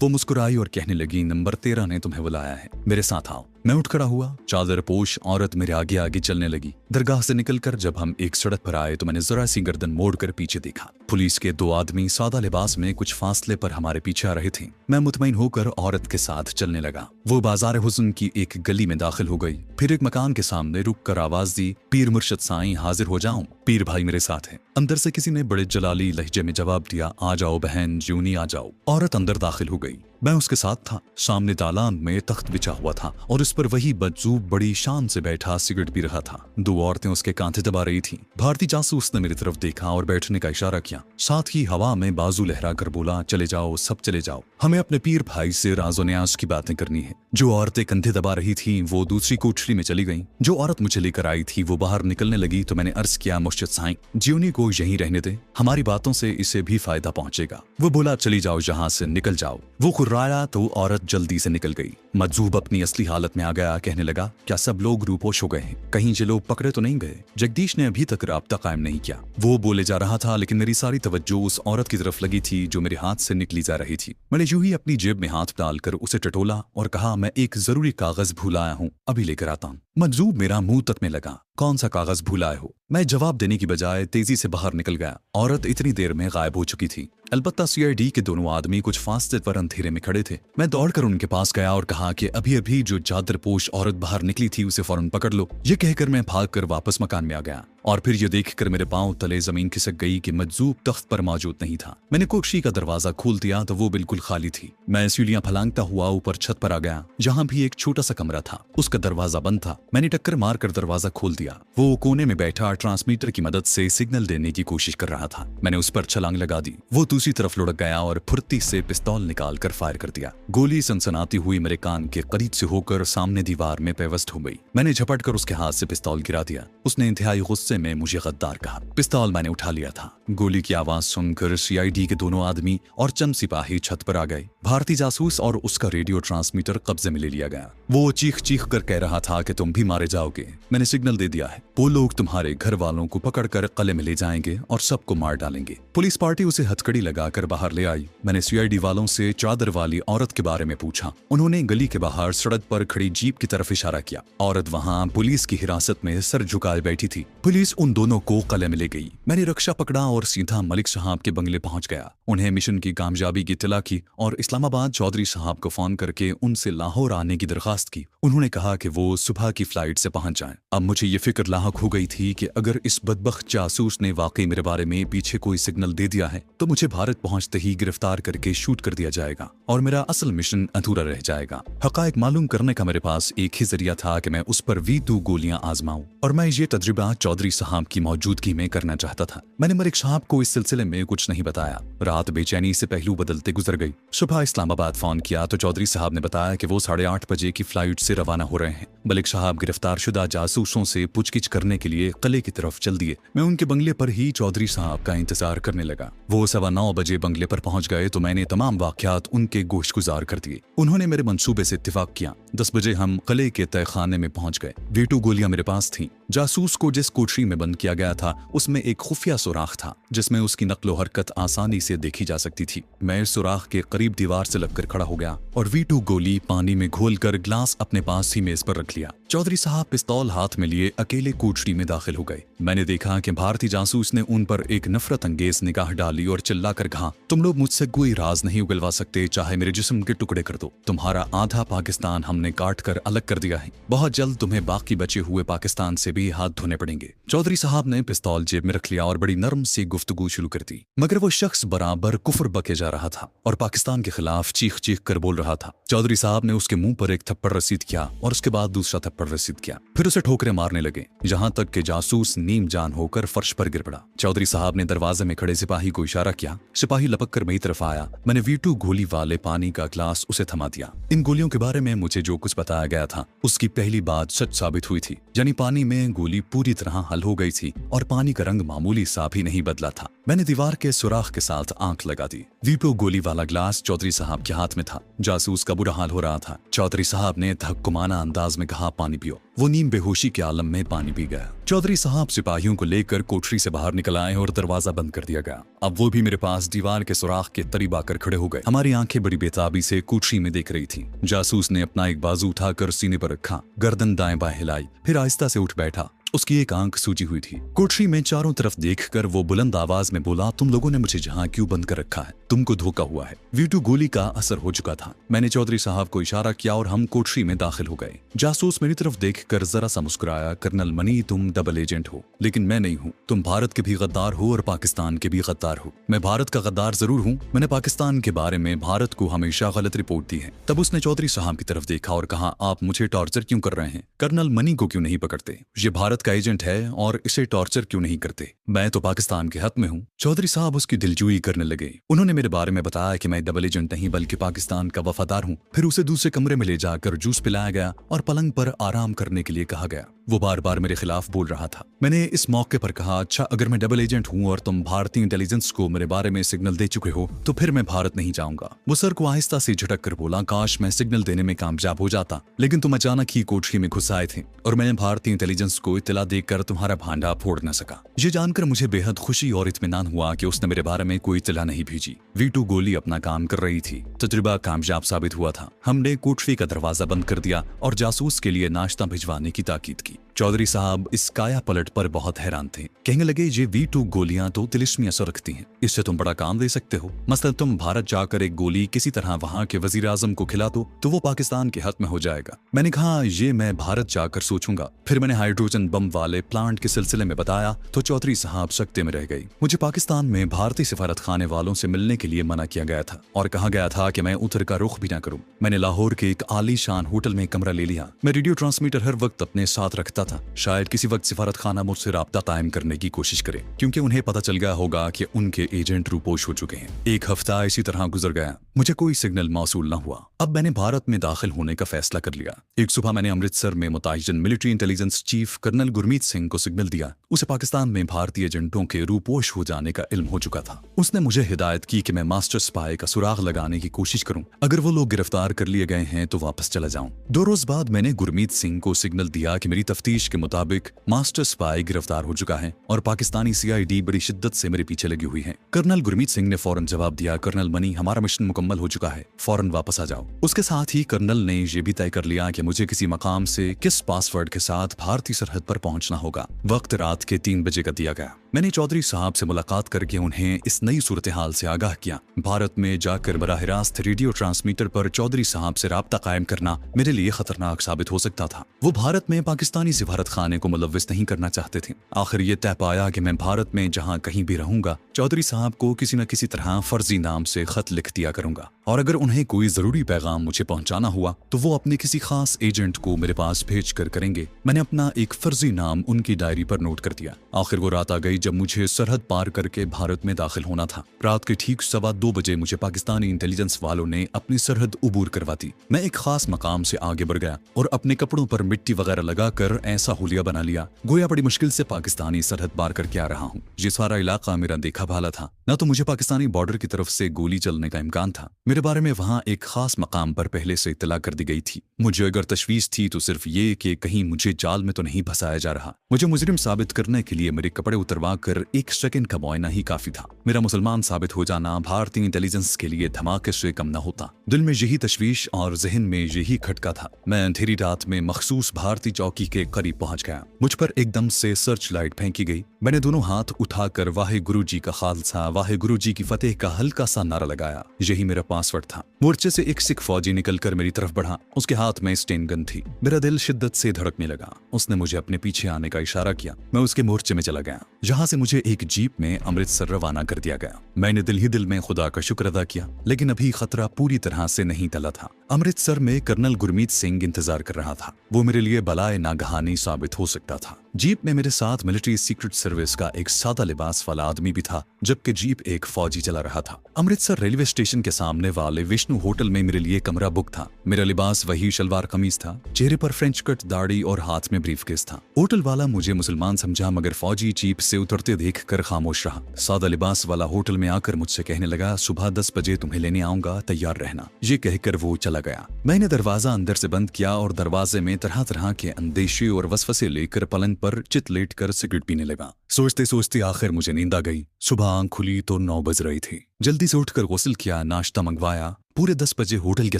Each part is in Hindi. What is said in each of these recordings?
वो मुस्कुराई और कहने लगी, नंबर 13 ने तुम्हें बुलाया है, मेरे साथ आओ। मैं उठ खड़ा हुआ। चादर पोश औरत मेरे आगे आगे चलने लगी। दरगाह से निकलकर जब हम एक सड़क पर आए तो मैंने जरा सी गर्दन मोड़कर पीछे देखा। पुलिस के 2 आदमी सादा लिबास में कुछ फासले पर हमारे पीछे आ रहे थे। मैं मुतमईन होकर औरत के साथ चलने लगा। वो बाजार हुस्न की एक गली में दाखिल हो गई। फिर एक मकान के सामने रुककर आवाज दी, पीर मुर्शद साईं हाजिर हो जाऊं। पीर भाई मेरे साथ हैं। अंदर से किसी ने बड़े जलाली लहजे में जवाब दिया, आ जाओ बहन, ज्यूनी आ जाओ। औरत अंदर दाखिल हो गई। मैं उसके साथ था। सामने दालान में तख्त बिछा हुआ था और उस पर वही बदजूब बड़ी शान से बैठा सिगरेट पी रहा था। 2 औरतें उसके कांधे दबा रही थीं। भारतीय जासूस ने मेरी तरफ देखा और बैठने का इशारा किया। साथ ही हवा में बाजू लहरा कर बोला, चले जाओ, सब चले जाओ, हमें अपने पीर भाई से राजो न्याज की बातें करनी है। जो औरतें कंधे दबा रही थीं वो दूसरी कोठरी में चली गईं। जो औरत मुझे लेकर आई थी वो बाहर निकलने लगी तो मैंने अर्ज किया, मुर्शिद साईं, ज्यूनी को यहीं रहने दे, हमारी बातों से इसे भी फायदा पहुंचेगा। वो बोला, चली जाओ, यहाँ से निकल जाओ। वो कुर्राया तो औरत जल्दी से निकल गई। मजूब अपनी असली हालत में आ गया। कहने लगा, क्या सब लोग रूपोश हो गए हैं? कहीं ये लोग पकड़े तो नहीं गए? जगदीश ने अभी तक राब्ता कायम नहीं किया। वो बोले जा रहा था लेकिन मेरी सारी तवज्जो उस औरत की तरफ लगी थी जो मेरे हाथ से निकली जा रही थी। मैंने यूं ही अपनी जेब में हाथ डालकर उसे टटोला और कहा, मैं एक जरूरी कागज भूल आया हूँ, अभी लेकर आता हूँ। मजूब मेरा मुंह तकने लगा, कौन सा कागज भूलाए हो? मैं जवाब देने की बजाय तेजी से बाहर निकल गया। औरत इतनी देर में गायब हो चुकी थी। अलबत्ता सीआईडी के 2 आदमी कुछ फासले पर अंधेरे में खड़े थे। मैं दौड़कर उनके पास गया और कहा कि अभी अभी जो चादरपोश औरत बाहर निकली थी उसे फौरन पकड़ लो। ये कहकर मैं भागकर वापस मकान में आ गया और फिर ये देखकर मेरे पांव तले जमीन खिसक गई कि मजूब तख्त पर मौजूद नहीं था। मैंने कोठरी का दरवाजा खोल दिया तो वो बिल्कुल खाली थी। मैं सीढ़ियां फलांगता हुआ ऊपर छत पर आ गया जहां भी एक छोटा सा कमरा था। उसका दरवाजा बंद था। मैंने टक्कर मारकर दरवाजा खोल दिया। वो कोने में बैठा ट्रांसमीटर की मदद से सिग्नल देने की कोशिश कर रहा था। मैंने उस पर छलांग लगा दी। वो दूसरी तरफ लुढ़क गया और फुर्ती से पिस्तौल निकाल कर फायर कर दिया। गोली सनसनाती हुई मेरे कान के करीब से होकर सामने दीवार में पेवस्त हो गई। मैंने झपट कर उसके हाथ से पिस्तौल गिरा दिया। उसने इंतहाई गुस्से में मुझे गद्दार कहा। पिस्तौल मैंने उठा लिया था। गोली की आवाज सुनकर सीआईडी के 2 आदमी और चंद सिपाही छत पर आ गए। भारतीय जासूस और उसका रेडियो ट्रांसमीटर कब्जे में ले लिया गया। वो चीख चीख कर कह रहा था कि तुम भी मारे जाओगे। मैंने सिग्नल दे दिया है, वो लोग तुम्हारे घर वालों को पकड़कर कले में ले जाएंगे और सबको मार डालेंगे। पुलिस पार्टी उसे हथकड़ी लगाकर बाहर ले आई। मैंने सीआईडी वालों से चादर वाली औरत के बारे में पूछा। उन्होंने गली के बाहर सड़क पर खड़ी जीप की तरफ इशारा किया। औरत वहां पुलिस की हिरासत में सर झुकाए बैठी थी। पुलिस उन दोनों को कले में ले गई। मैंने रक्षा पकड़ा और सीधा मलिक साहब के बंगले पहुंच गया। उन्हें मिशन की कामयाबी की इत्तला की और इस्लामाबाद चौधरी साहब को फोन करके उनसे लाहौर आने की दरखास्त की। उन्होंने कहा कि वो सुबह की फ्लाइट से पहुंच जाएं। अब मुझे ये फिक्र लाहक हो गई थी कि अगर इस बदबख्त जासूस ने वाकई मेरे बारे में पीछे कोई सिग्नल दे दिया है तो मुझे भारत पहुंचते ही गिरफ्तार करके शूट कर दिया जाएगा और मेरा असल मिशन अधूरा रह जाएगा। हकायक मालूम करने का मेरे पास एक ही जरिया था कि मैं उस पर V2 गोलियां आजमाऊं और मैं ये तजुर्बा चौधरी साहब की मौजूदगी में करना चाहता था। मैंने मलिक साहब को इस सिलसिले में कुछ नहीं बताया। रात बेचैनी से पहलू बदलते गुजर गई। सुबह इस्लामाबाद फोन किया तो चौधरी साहब ने बताया कि वो 8:30 बजे की फ्लाइट से रवाना हो रहे हैं। मलिक साहब गिरफ्तार शुदा जासूसों से पूछगिछ करने के लिए किले की तरफ चल दिए। मैं उनके बंगले पर ही चौधरी साहब का इंतजार करने लगा। वो 9:15 बजे बंगले पर पहुंच गए तो मैंने तमाम वाकयात उनके गोशगुजार कर दिए। उन्होंने मेरे मंसूबे से इत्तेफाक किया। 10 बजे हम किले के तहखाने में पहुंच गए। V2 गोलियां मेरे पास थीं। जासूस को जिस कोठरी में बंद किया गया था उसमें एक खुफिया सुराख था जिसमें उसकी नक्लो हरकत आसानी से देखी जा सकती थी। मैं इस सुराख के करीब दीवार से लगकर खड़ा हो गया और V2 गोली पानी में घोलकर ग्लास अपने पास ही मेज पर रख लिया। चौधरी साहब पिस्तौल हाथ में लिए अकेले कोठरी में दाखिल हो गए। मैंने देखा कि भारतीय जासूस ने उन पर एक नफरत अंगेज निगाह डाली और चिल्लाकर कहा, तुम लोग मुझसे कोई राज नहीं उगलवा सकते, चाहे मेरे जिस्म के टुकड़े कर दो। तुम्हारा आधा पाकिस्तान हमने काट कर अलग कर दिया है। बहुत जल्द तुम्हें बाकी बचे हुए पाकिस्तान से भी हाथ धोने पड़ेंगे। चौधरी साहब ने पिस्तौल जेब में रख लिया और बड़ी नरम सी गुफ्तगू शुरू कर दी। मगर वो शख्स बराबर कुफ्र बके जा रहा था और पाकिस्तान के खिलाफ चीख चीख कर बोल रहा था। चौधरी साहब ने उसके मुंह पर एक थप्पड़ रसीद किया और उसके बाद दूसरा थप्पड़ रसीद किया। फिर उसे ठोकरें मारने लगे जहां तक कि जासूस नीम जान होकर फर्श पर गिर पड़ा। चौधरी साहब ने दरवाजे में खड़े सिपाही को इशारा किया। सिपाही लपक कर मेरी तरफ आया। मैंने V2 गोली वाले पानी का ग्लास उसे थमा दिया। इन गोलियों के बारे में मुझे जो कुछ बताया गया था उसकी पहली बात सच साबित हुई थी, यानी पानी में गोली पूरी तरह हल हो गई थी और पानी का रंग मामूली सा भी नहीं बदला था। मैंने दीवार के सुराख के साथ आंख लगा दी। V2 गोली वाला ग्लास चौधरी साहब के हाथ में था। जासूस का बुरा हाल हो रहा था। चौधरी साहब ने धक्कुमाना अंदाज में कहा, पानी पियो। वो नीम बेहोशी के आलम में पानी पी गया। चौधरी साहब सिपाहियों को लेकर कोठरी से बाहर निकल आए और दरवाजा बंद कर दिया गया। अब वो भी मेरे पास दीवार के सुराख के करीब आकर खड़े हो गए। हमारी आंखें बड़ी बेताबी से कोठरी में देख रही थी। जासूस ने अपना एक बाजू उठाकर सीने पर रखा, गर्दन दाएं बाएं हिलाई, फिर आहिस्ता से उठ बैठा। उसकी एक आंख सूजी हुई थी। कोठरी में चारों तरफ देखकर वो बुलंद आवाज में बोला, तुम लोगों ने मुझे जहां क्यों बंद कर रखा है? तुमको धोखा हुआ है। V2 गोली का असर हो चुका था। मैंने चौधरी साहब को इशारा किया और हम कोठरी में दाखिल हो गए। जासूस मेरी तरफ देखकर जरा सा मुस्कुराया, कर्नल मनी तुम डबल एजेंट हो, लेकिन मैं नहीं हूँ। तुम भारत के भी गद्दार हो और पाकिस्तान के भी गद्दार हो। मैं भारत का गद्दार जरूर हूँ, मैंने पाकिस्तान के बारे में भारत को हमेशा गलत रिपोर्ट दी है। तब उसने चौधरी साहब की तरफ देखा और कहा, आप मुझे टॉर्चर क्यों कर रहे हैं? कर्नल मनी को क्यों नहीं पकड़ते? ये भारत का एजेंट है और इसे टॉर्चर क्यों नहीं करते? मैं तो पाकिस्तान के हक में हूँ। चौधरी साहब उसकी दिलजोई करने लगे। उन्होंने मेरे बारे में बताया कि मैं डबल एजेंट नहीं बल्कि पाकिस्तान का वफादार हूँ। फिर उसे दूसरे कमरे में ले जाकर जूस पिलाया गया और पलंग पर आराम करने के लिए कहा गया। वो बार बार मेरे खिलाफ बोल रहा था। मैंने इस मौके पर कहा, अच्छा अगर मैं डबल एजेंट हूँ और तुम भारतीय इंटेलिजेंस को मेरे बारे में सिग्नल दे चुके हो तो फिर मैं भारत नहीं जाऊंगा। वो सर को आहिस्ता से झटक कर बोला, काश मैं सिग्नल देने में कामयाब हो जाता, लेकिन तुम अचानक ही कोठरी में घुस आए थे और मैंने भारतीय इंटेलिजेंस को इत्तला देकर तुम्हारा भांडा फोड़ न सका। ये जानकर मुझे बेहद खुशी और इत्मीनान हुआ कि उसने मेरे बारे में कोई इत्तला नहीं भेजी। V2 गोली अपना काम कर रही थी। तजुर्बा कामयाब साबित हुआ था। हमने कोठरी का दरवाजा बंद कर दिया और जासूस के लिए नाश्ता भिजवाने की ताकीद की। चौधरी साहब इस काया पलट पर बहुत हैरान थे। कहने लगे, ये V2 गोलियां तो तिलिस्मी असर रखती हैं, इससे तुम बड़ा काम दे सकते हो। मसलन तुम भारत जाकर एक गोली किसी तरह वहां के वजीर आजम को खिला दो तो वो पाकिस्तान के हक में हो जाएगा। मैंने कहा, ये मैं भारत जाकर सोचूंगा। फिर मैंने हाइड्रोजन बम वाले प्लांट के सिलसिले में बताया तो चौधरी साहब सकते में रह गई। मुझे पाकिस्तान में भारतीय सिफारत खाने वालों से मिलने के लिए मना किया गया था और कहा गया था कि मैं उत्तर का रुख भी न करूं। मैंने लाहौर के एक आलीशान होटल में कमरा ले लिया। मैं रेडियो ट्रांसमीटर हर वक्त अपने साथ रखता था। शायद किसी वक्त सिफारत खाना मुझसे राब्ता कायम करने की कोशिश करे, क्योंकि उन्हें पता चल गया होगा कि उनके एजेंट रूपोश हो चुके हैं। एक हफ्ता इसी तरह गुजर गया। मुझे कोई सिग्नल मौसूल न हुआ। अब मैंने भारत में दाखिल होने का फैसला कर लिया। एक सुबह मैंने अमृतसर में मुतायन military intelligence chief colonel Gurmeet Singh को सिग्नल दिया। उसे पाकिस्तान में भारतीय एजेंटों के रूपोश हो जाने का इल्म हो चुका था। उसने मुझे हिदायत की कि मैं मास्टर स्पाई का सुराग लगाने की कोशिश करूं। अगर वो लोग गिरफ्तार कर लिए गए हैं तो वापस चला जाऊं। 2 रोज बाद मैंने गुरमीत सिंह को सिग्नल दिया कि मेरी तफ्तीश के मुताबिक मास्टर स्पाई गिरफ्तार हो चुका है और पाकिस्तानी CID बड़ी शिद्दत से मेरे पीछे लगी हुई है। कर्नल गुरमीत सिंह ने फौरन जवाब दिया, कर्नल मनी हमारा मिशन मुकम्मल हो चुका है, फौरन वापस आ जाओ। उसके साथ ही कर्नल ने यह भी तय कर लिया कि मुझे किसी मकाम से किस पासवर्ड के साथ भारतीय सरहद पर पहुंचना होगा। वक्त रात के 3 बजे का दिया गया। मैंने चौधरी साहब से मुलाकात करके उन्हें इस नई सूरत हाल से आगाह किया। भारत में जाकर बराह रास्त रेडियो ट्रांसमीटर पर चौधरी साहब से राब्ता कायम करना मेरे लिए खतरनाक साबित हो सकता था। वो भारत में पाकिस्तानी सिफारत खाने को मुलव्विस नहीं करना चाहते थे। आखिर ये तय पाया कि मैं भारत में जहां कहीं भी रहूंगा चौधरी साहब को किसी न किसी तरह फर्जी नाम से खत लिख दिया करूंगा और अगर उन्हें कोई जरूरी पैगाम मुझे पहुंचाना हुआ तो वो अपने किसी खास एजेंट को मेरे पास भेज कर करेंगे। मैंने अपना एक फर्जी नाम उनकी डायरी पर नोट कर दिया। आखिर वो रात आ गई जब मुझे सरहद पार करके भारत में दाखिल होना था। रात के ठीक 2:15 बजे मुझे पाकिस्तानी इंटेलिजेंस वालों ने अपनी सरहद उबूर करवा दी। मैं एक खास मकाम से आगे बढ़ गया और अपने कपड़ों पर मिट्टी वगैरह लगाकर ऐसा हुलिया बना लिया गोया बड़ी मुश्किल से पाकिस्तानी सरहद पार करके आ रहा हूँ। ये सारा इलाका मेरा देखा भाला था। न तो मुझे पाकिस्तानी बॉर्डर की तरफ से गोली चलने का इम्कान था। मेरे बारे में वहाँ एक खास मकाम पर पहले से इत्तला कर दी गई थी। मुझे अगर तशवीश थी तो सिर्फ ये कि कहीं मुझे जाल में तो नहीं फंसाया जा रहा। मुझे मुजरिम साबित करने के लिए मेरे कपड़े उतरवा कर 1 सेकंड का मुआयना ही काफी था। मेरा मुसलमान साबित हो जाना भारतीय इंटेलिजेंस के लिए धमाके से कम न होता। दिल में यही तशवीश और जहन में यही खटका था। मैं अंधेरी रात में मखसूस भारतीय चौकी के करीब पहुंच गया। मुझ पर एकदम से सर्च लाइट फेंकी गई। मैंने दोनों हाथ उठाकर वाहे गुरु जी का खालसा वाहे गुरु जी की फतेह का हल्का सा नारा लगाया। यही मेरा पासवर्ड था। मोर्चे से एक सिख फौजी निकलकर मेरी तरफ बढ़ा। उसके हाथ में स्टेन गन थी। मेरा दिल शिद्दत से धड़कने लगा। उसने मुझे अपने पीछे आने का इशारा किया। मैं उसके मोर्चे में चला गया, जहां से मुझे एक जीप में अमृतसर रवाना कर दिया गया। मैंने दिल ही दिल में खुदा का शुक्र अदा किया, लेकिन अभी खतरा पूरी तरह से नहीं टला था। अमृतसर में कर्नल गुरमीत सिंह इंतजार कर रहा था। वो मेरे लिए बलाए नागहानी साबित हो सकता था। जीप में मेरे साथ मिलिट्री सीक्रेट सर्विस का एक सादा लिबास वाला आदमी भी था, जबकि जीप एक फौजी चला रहा था। अमृतसर रेलवे स्टेशन के सामने वाले विष्णु होटल में मेरे लिए कमरा बुक था। मेरा लिबास वही शलवार कमीज था, चेहरे पर फ्रेंच कट दाढ़ी और हाथ में ब्रीफकेस था। होटल वाला मुझे मुसलमान समझा, मगर फौजी जीप से उतरते देखकर खामोश रहा। सादा लिबास वाला होटल में आकर मुझसे कहने लगा, सुबह 10 बजे तुम्हें लेने आऊंगा, तैयार रहना। ये कहकर वो चला गया। मैंने दरवाजा अंदर से बंद किया और दरवाजे में तरह तरह के अंदेशे और वसवसे लेकर पलंग पर चित लेट कर सिगरेट पीने लगा। सोचते सोचते आखिर मुझे नींद आ गई। सुबह आंख खुली तो 9 बज रही थी। जल्दी से उठकर गुस्ल किया, नाश्ता मंगवाया। पूरे 10 बजे होटल के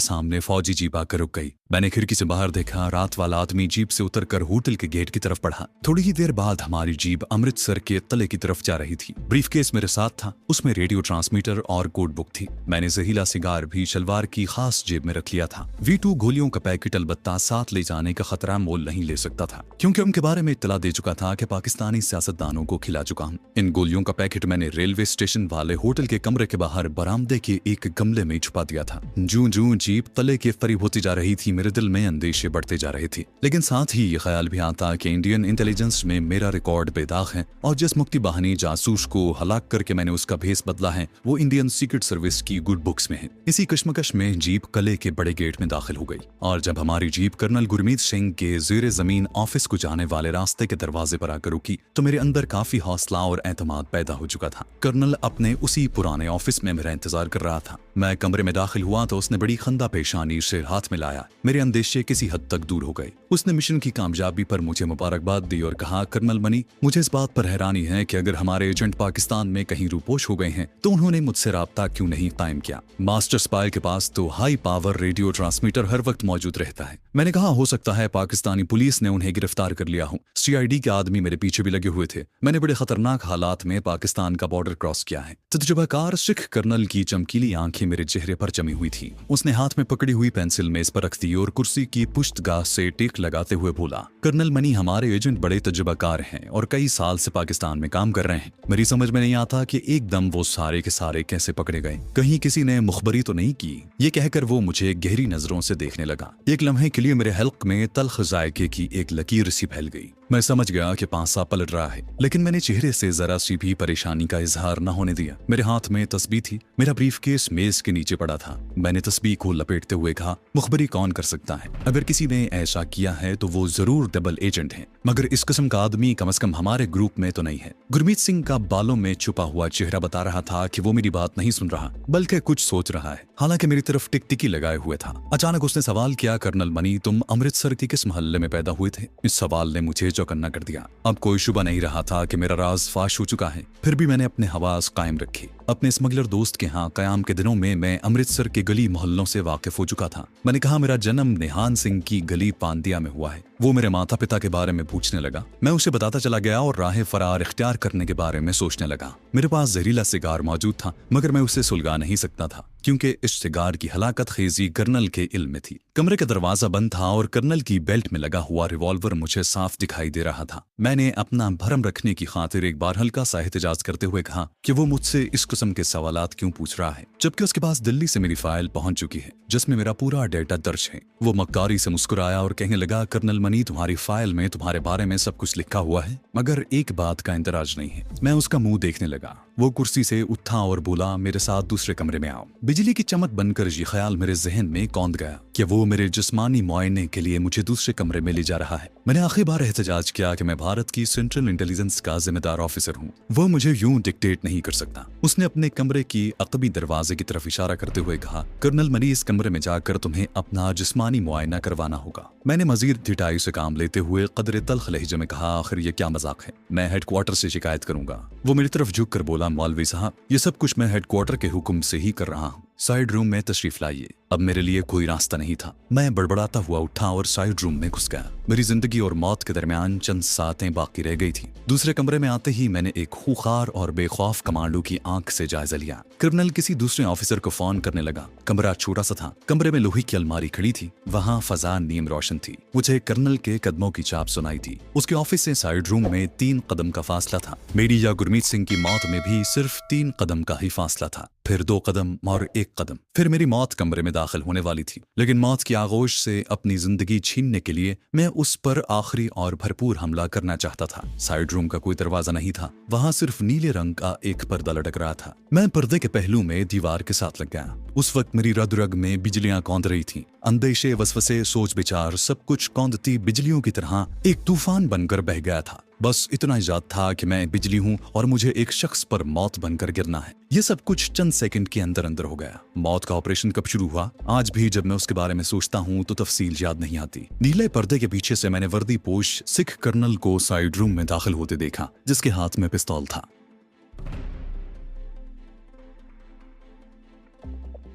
सामने फौजी जीप आकर रुक गई। मैंने खिड़की से बाहर देखा, रात वाला आदमी जीप से उतरकर होटल के गेट की तरफ बढ़ा। थोड़ी ही देर बाद हमारी जीप अमृतसर के तले की तरफ जा रही थी। ब्रीफकेस मेरे साथ था, उसमें रेडियो ट्रांसमीटर और कोड बुक थी। मैंने जहरीला सिगार भी शलवार की खास जेब में रख लिया था। V2 गोलियों का पैकेट अलबत्ता साथ ले जाने का खतरा मोल नहीं ले सकता था, क्योंकि उनके बारे में इत्तला दे चुका था कि पाकिस्तानी सियासतदानों को खिला चुका हूँ। इन गोलियों का पैकेट मैंने रेलवे स्टेशन वाले होटल के कमरे के बाहर बरामदे के एक गमले में छुपा दिया था। जूं जीप तले के करीब होती जा रही थी, मेरे दिल में अंदेशे बढ़ते जा रहे थे। लेकिन साथ ही ये ख्याल भी आता कि इंडियन इंटेलिजेंस में मेरा रिकॉर्ड बेदाग है और जिस मुक्ति बहानी जासूस को हलाक करके मैंने उसका भेस बदला है, वो इंडियन सीक्रेट सर्विस की गुड बुक्स में है। इसी कश्मकश में जीप कले के बड़े गेट में दाखिल हो गई और जब हमारी जीप कर्नल गुरमीत सिंह के ज़ेरे जमीन ऑफिस को जाने वाले रास्ते के दरवाजे पर आकर रुकी, तो मेरे अंदर काफी हौसला और एतमाद पैदा हो चुका था। कर्नल अपने उसी पुराने ऑफिस में मेरा इंतजार कर रहा था। मैं कमरे में दाखिल हुआ तो उसने बड़ी खंदा पेशानी से हाथ में लाया। मेरे अंदेशे किसी हद तक दूर हो गए। उसने मिशन की कामयाबी पर मुझे मुबारकबाद दी और कहा, कर्नल मनी, मुझे इस बात पर हैरानी है कि अगर हमारे एजेंट पाकिस्तान में कहीं रूपोश हो गए हैं तो उन्होंने मुझसे राब्ता क्यों नहीं कायम किया। मास्टर स्पाई के पास तो हाई पावर रेडियो ट्रांसमीटर हर वक्त मौजूद रहता है। मैंने कहा, हो सकता है पाकिस्तानी पुलिस ने उन्हें गिरफ्तार कर लिया हो। CID के आदमी मेरे पीछे भी लगे हुए थे। मैंने बड़े खतरनाक हालात में पाकिस्तान का बॉर्डर क्रॉस किया है। तजुर्बाकार सिख कर्नल की चमकीली आंखें मेरे चेहरे पर जमी हुई थी। उसने हाथ में पकड़ी हुई पेंसिल मेज पर रख दी और कुर्सी की पुश्तगाह से टेक लगाते हुए बोला, कर्नल मनी, हमारे एजेंट बड़े तजुर्बाकार हैं और कई साल से पाकिस्तान में काम कर रहे हैं। मेरी समझ में नहीं आता कि एकदम वो सारे के सारे कैसे पकड़े गए। कहीं किसी ने मुखबरी तो नहीं की। ये कहकर वो मुझे गहरी नजरों से देखने लगा। एक लम्हे के लिए मेरे हल्क में तल्ख जायके की एक लकीर सी फैल गई। मैं समझ गया कि पांसा पलट रहा है, लेकिन मैंने चेहरे से जरा सी भी परेशानी का इजहार न होने दिया। मेरे हाथ में तस्बीह थी। मेरा ब्रीफकेस मेज के नीचे पड़ा था। मैंने तस्बीह को लपेटते हुए कहा, मुखबरी कौन कर सकता है? अगर किसी ने ऐसा किया है तो वो जरूर डबल एजेंट है, मगर इस किस्म का आदमी कम से कम हमारे ग्रुप में तो नहीं है। गुरमीत सिंह का बालों में छुपा हुआ चेहरा बता रहा था कि वो मेरी बात नहीं सुन रहा, बल्कि कुछ सोच रहा है। हालांकि मेरी तरफ टिकटिकी लगाए हुए था। अचानक उसने सवाल किया, कर्नल मनी, तुम अमृतसर के किस मोहल्ले में पैदा हुए थे? इस सवाल ने मुझे चौकन्ना कर दिया। अब कोई शुबा नहीं रहा था कि मेरा राज फाश हो चुका है। फिर भी मैंने अपने हवास कायम रखे। अपने स्मगलर दोस्त के यहाँ कयाम के दिनों में मैं अमृतसर के गली मोहल्लों से वाकिफ हो चुका था। मैंने कहा, मेरा जन्म निहान सिंह की गली पांदिया में हुआ है। वो मेरे माता पिता के बारे में पूछने लगा। मैं उसे बताता चला गया और राह फरार इख्तियार करने के बारे में सोचने लगा। मेरे पास जहरीला सिगार मौजूद था, मगर मैं उसे सुलगा नहीं सकता था, क्योंकि इस सिगार की हलाकत खेजी कर्नल के इल्म में थी। कमरे का दरवाजा बंद था और कर्नल की बेल्ट में लगा हुआ रिवॉल्वर मुझे साफ दिखाई दे रहा था। मैंने अपना भरम रखने की खातिर एक बार हल्का सा एहतजाज करते हुए कहा कि वो मुझसे इस किस्म के सवालात क्यों पूछ रहा है, जबकि उसके पास दिल्ली से मेरी फाइल पहुंच चुकी है जिसमें मेरा पूरा डेटा दर्ज है। वो मक्कारी से मुस्कुराया और कहने लगा, कर्नल मनी, तुम्हारी फाइल में तुम्हारे बारे में सब कुछ लिखा हुआ है, मगर एक बात का इंतराज नहीं है। मैं उसका मुंह देखने लगा। वो कुर्सी से उठा और बोला, मेरे साथ दूसरे कमरे में आओ। बिजली की चमक बनकर ये ख्याल मेरे जहन में कौंध गया कि वो मेरे जिस्मानी मुआयने के लिए मुझे दूसरे कमरे में ले जा रहा है। मैंने आखिरी बार एहतजाज किया कि मैं भारत की सेंट्रल इंटेलिजेंस का जिम्मेदार ऑफिसर हूँ। वो मुझे यूं डिक्टेट नहीं कर सकता। उसने अपने कमरे की अकबी दरवाजे की तरफ इशारा करते हुए कहा, कर्नल मनी, इस कमरे में जाकर तुम्हें अपना जिस्मानी मुआयना करवाना होगा। मैंने मजीद ढिठाई से काम लेते हुए कदरे तल्ख लहजे में कहा, आखिर ये क्या मजाक है? मैं हेडक्वार्टर से शिकायत करूंगा। वो मेरी तरफ झुक कर बोला, मौलवी साहब, ये सब कुछ मैं हेडक्वार्टर के हुक्म से ही कर रहा हूँ। साइड रूम में तशरीफ लाइए। अब मेरे लिए कोई रास्ता नहीं था। मैं बड़बड़ाता हुआ उठा और साइड रूम में घुस गया। मेरी जिंदगी और मौत के दरमियान चंद सातें बाकी रह गई थी। दूसरे कमरे में आते ही मैंने एक खूंखार और बेखौफ कमांडो की आंख से जायजा लिया। कर्नल किसी दूसरे ऑफिसर को फोन करने लगा। कमरा छोटा सा था। कमरे में लोहे की अलमारी खड़ी थी। वहाँ फजा नीम रोशन थी। मुझे कर्नल के कदमों की चाप सुनाई थी। उसके ऑफिस से साइड रूम में 3 कदम का फासला था। मेरी या गुरमीत सिंह की मौत में भी सिर्फ 3 कदम का ही फासला था। फिर 2 कदम और 1 कदम। फिर मेरी मौत कमरे में दाखिल होने वाली थी, लेकिन मौत की आगोश से अपनी जिंदगी छीनने के लिए मैं उस पर आखिरी और भरपूर हमला करना चाहता था। साइड रूम का कोई दरवाजा नहीं था, वहाँ सिर्फ नीले रंग का एक पर्दा लटक रहा था। मैं पर्दे के पहलू में दीवार के साथ लग गया। उस वक्त मेरी रग-रग में बिजलियां कौंध रही थीं। अंदेशे, वसवसे, सोच विचार सब कुछ कौंधती बिजलियों की तरह एक तूफान बनकर बह गया था। बस इतना ही याद था कि मैं बिजली हूँ और मुझे एक शख्स पर मौत बनकर गिरना है। ये सब कुछ चंद सेकंड के अंदर अंदर हो गया। मौत का ऑपरेशन कब शुरू हुआ, आज भी जब मैं उसके बारे में सोचता हूँ तो तफसील याद नहीं आती। नीले पर्दे के पीछे से मैंने वर्दी पोश सिख कर्नल को साइड रूम में दाखिल होते देखा, जिसके हाथ में पिस्तौल था।